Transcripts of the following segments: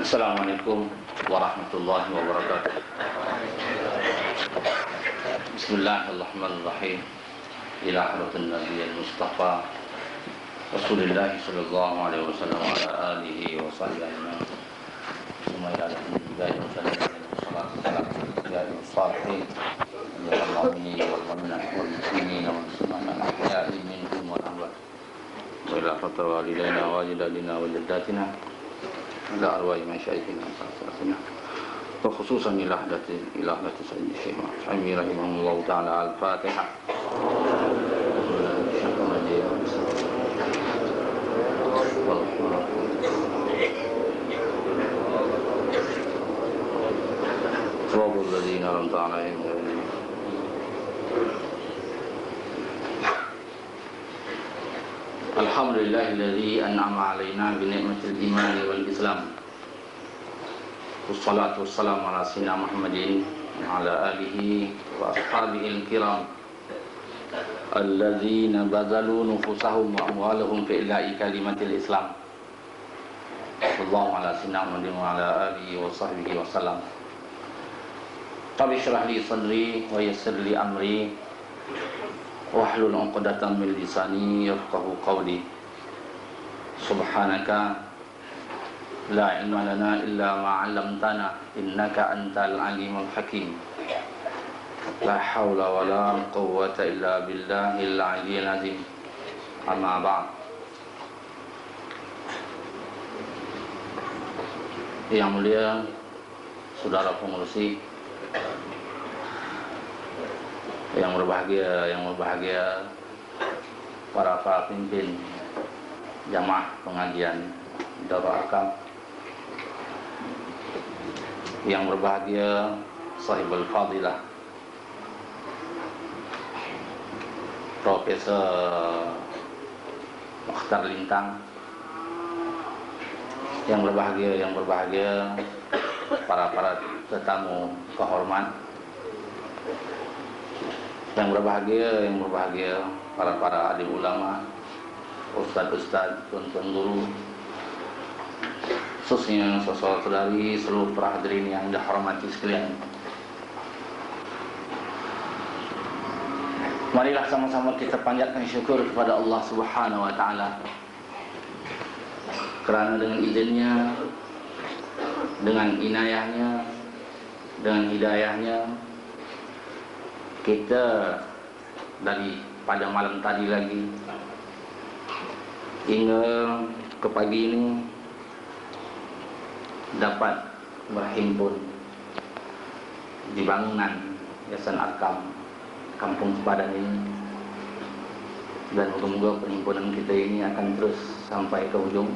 Assalamualaikum warahmatullahi wabarakatuh. Bismillahirrahmanirrahim. Ila hadratin nabiyil mustafa Rasulullah sallallahu alaihi wasallam wa ala alihi wa sahbihi ajma'in. Semuanya dari salatu ya salihin ya Allahi wal mu'minin wal muslimin wal muslimat ya minkum wal amwat. Wa ila fatwa walidaina wa ajdadina wa jaddatina ila arwah masyayikhina sallallahu wa khususan ila hadrati sayyidi Syekh Muhammad rahimahullah taala. Al-Fatihah. Sawabul ladzina an'amta 'alaihim. Alhamdulillahilladzi an'ama 'alaina bi ni'matil iman wal islam. Wassalatu wassalamu ala sayyidina Muhammadin wa ala alihi wa ashabihil kiram alladzina bazalu nufusahum wa amwalahum fi ila'i kalimatil islam. Sallallahu ala sayyidina Muhammadin wa ala alihi wa sahbihi wa sallam. Rabbi shrah li sadri wa yassir li amri wahlul 'uqdatam min lisani yafqahu qawli. Subhanaka la ilma lana illa ma 'allamtana innaka antal alimul hakim. La haula wala quwwata illa billahil aliyyil azim. Amma ba'd. Yang mulia saudara pengurusi, yang berbahagia para pemimpin jamaah pengajian Darul Arkam, yang berbahagia sahibul fadilah Profesor Mokhtar Lintang, yang berbahagia para tetamu kehormat, yang berbahagia para alim ulama, ustaz-ustaz, tuan-tuan guru, khususnya saudara-saudari, seluruh para hadirin yang dihormati sekalian. Marilah sama-sama kita panjatkan syukur kepada Allah Subhanahu wa taala, kerana dengan izinnya, dengan inayahnya, dengan hidayahnya, kita dari pada malam tadi lagi hingga ke pagi ini dapat berhimpun di bangunan Yayasan Arkam Kampung Sepadan ini, dan moga-moga perhimpunan kita ini akan terus sampai ke ujung.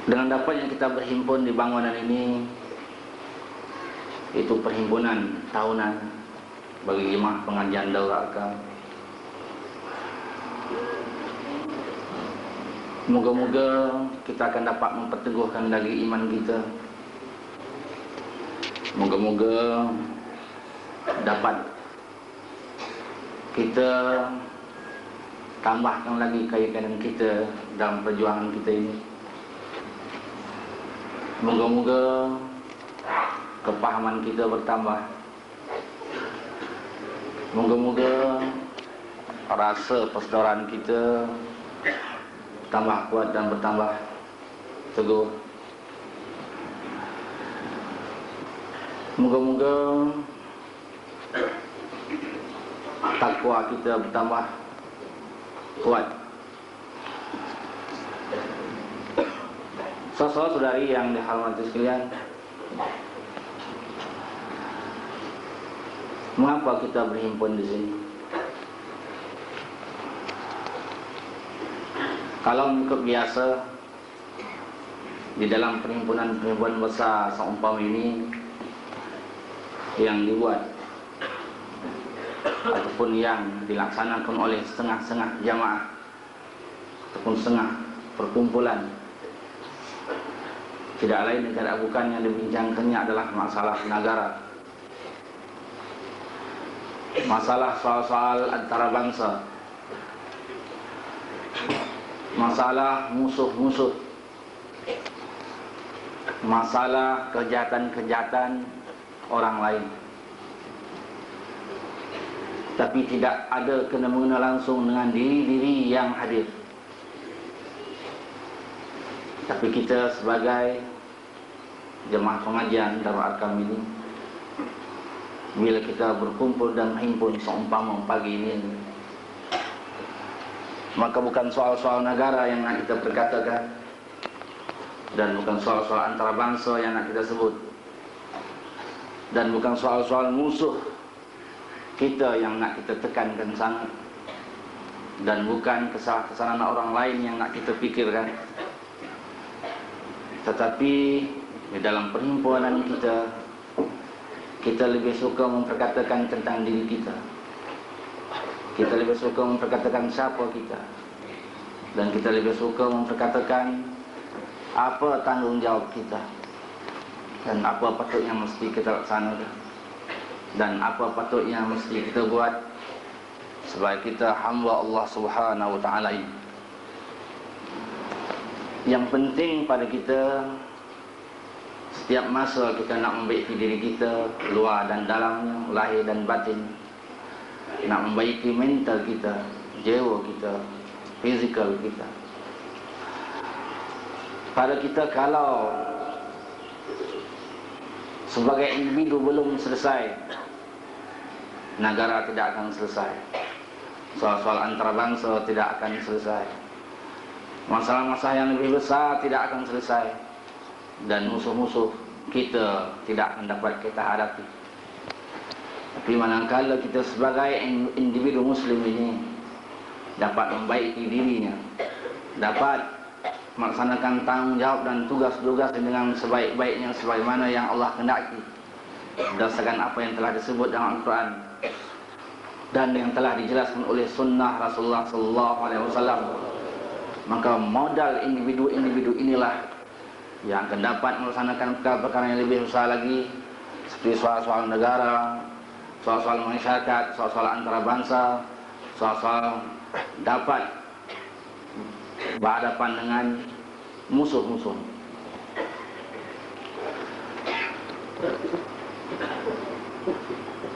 Dengan dapatnya kita berhimpun di bangunan ini, itu perhimpunan tahunan bagi jemaah pengajian Darul Arkam. Moga-moga kita akan dapat memperteguhkan lagi iman kita. Moga-moga dapat kita tambahkan lagi keyakinan kita dalam perjuangan kita ini. Moga-moga kepahaman kita bertambah. Moga-moga rasa persaudaraan kita tambah kuat dan bertambah teguh. Moga-moga takwa kita bertambah kuat. Saudara-saudari yang dihormati sekalian, mengapa kita berhimpun di sini? Kalau mengikut biasa di dalam perhimpunan besar seumpama ini yang dibuat ataupun yang dilaksanakan oleh setengah-setengah jamaah ataupun setengah perkumpulan, tidak lain dan tidak bukan yang dibincangkannya adalah masalah negara, masalah soal-soal antara bangsa, masalah musuh-musuh, masalah kejahatan-kejahatan orang lain. Tapi tidak ada kena-mengena langsung dengan diri-diri yang hadir. Tapi kita sebagai jemaah pengajian Darul Arkam ini, bila kita berkumpul dan menghimpun seumpama pagi ini, maka bukan soal-soal negara yang nak kita perkatakan, dan bukan soal-soal antara bangsa yang nak kita sebut, dan bukan soal-soal musuh kita yang nak kita tekankan sangat, dan bukan kesalahan orang lain yang nak kita fikirkan. Tetapi di dalam perhimpunan kita lebih suka memperkatakan tentang diri kita. Kita lebih suka memperkatakan siapa kita, dan kita lebih suka memperkatakan apa tanggungjawab kita, dan apa patutnya mesti kita laksanakan, dan apa patutnya mesti kita buat sebagai kita hamba Allah Subhanahu wa taala ini. Yang penting pada kita, setiap masa kita nak membaiki diri kita, luar dan dalamnya, lahir dan batin, nak membaiki mental kita, jiwa kita, fizikal kita. Pada kita, kalau sebagai individu belum selesai, negara tidak akan selesai. Soal-soal antarabangsa tidak akan selesai. Masalah-masalah yang lebih besar tidak akan selesai. Dan musuh-musuh kita tidak akan dapat kita hadapi. Tapi manakala kita sebagai individu muslim ini dapat membaiki dirinya, dapat melaksanakan tanggungjawab dan tugas-tugas dengan sebaik-baiknya sebagaimana yang Allah kehendaki, berdasarkan apa yang telah disebut dalam Al-Quran dan yang telah dijelaskan oleh sunnah Rasulullah SAW, maka modal individu-individu inilah yang akan dapat melaksanakan perkara-perkara yang lebih besar lagi, seperti soal-soal negara, soal-soal masyarakat, soal-soal antarabangsa, soal-soal dapat berhadapan dengan musuh-musuh.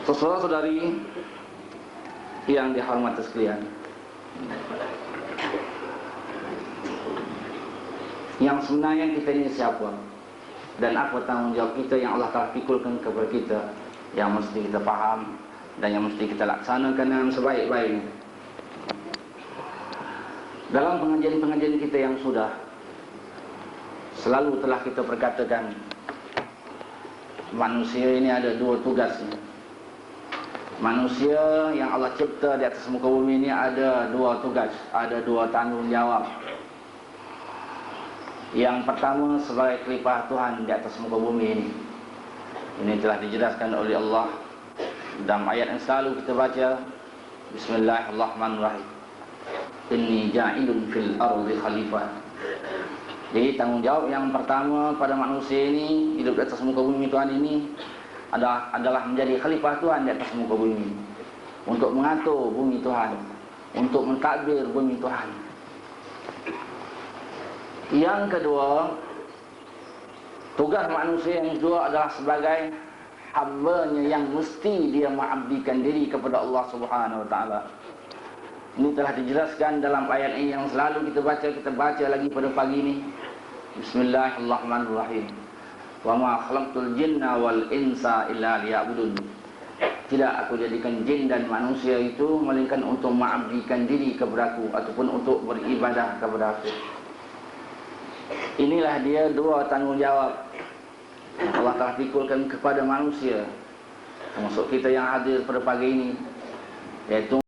Saudara-saudari yang dihormati sekalian, yang sebenarnya kita ini siapa, dan apa tanggungjawab kita yang Allah telah pikulkan kepada kita, yang mesti kita faham dan yang mesti kita laksanakan dengan sebaik-baiknya. Dalam pengajian-pengajian kita yang sudah, selalu telah kita perkatakan, manusia ini ada dua tugasnya. Manusia yang Allah cipta di atas muka bumi ini ada dua tugas, ada dua tanggungjawab. Yang pertama sebagai khalifah Tuhan di atas muka bumi ini. Ini telah dijelaskan oleh Allah dalam ayat yang selalu kita baca, Bismillahirrahmanirrahim, Inni ja'ilun fil ardi khalifah. Jadi tanggungjawab yang pertama pada manusia ini hidup di atas muka bumi Tuhan ini adalah menjadi khalifah Tuhan di atas muka bumi, untuk mengatur bumi Tuhan, untuk mentadbir bumi Tuhan. Yang kedua, tugas manusia yang kedua adalah sebagai hamba-Nya yang mesti dia mengabdikan diri kepada Allah Subhanahu wa taala. Ini telah dijelaskan dalam ayat ini yang selalu kita baca lagi pada pagi ini. Bismillahirrahmanirrahim. Wa ma khalaqtul jinna wal insa illa liya'budun. Tidak aku jadikan jin dan manusia itu melainkan untuk mengabdikan diri kepada aku, ataupun untuk beribadah kepada aku. Inilah dia dua tanggungjawab Allah telah pikulkan kepada manusia, termasuk kita yang hadir pada pagi ini, yaitu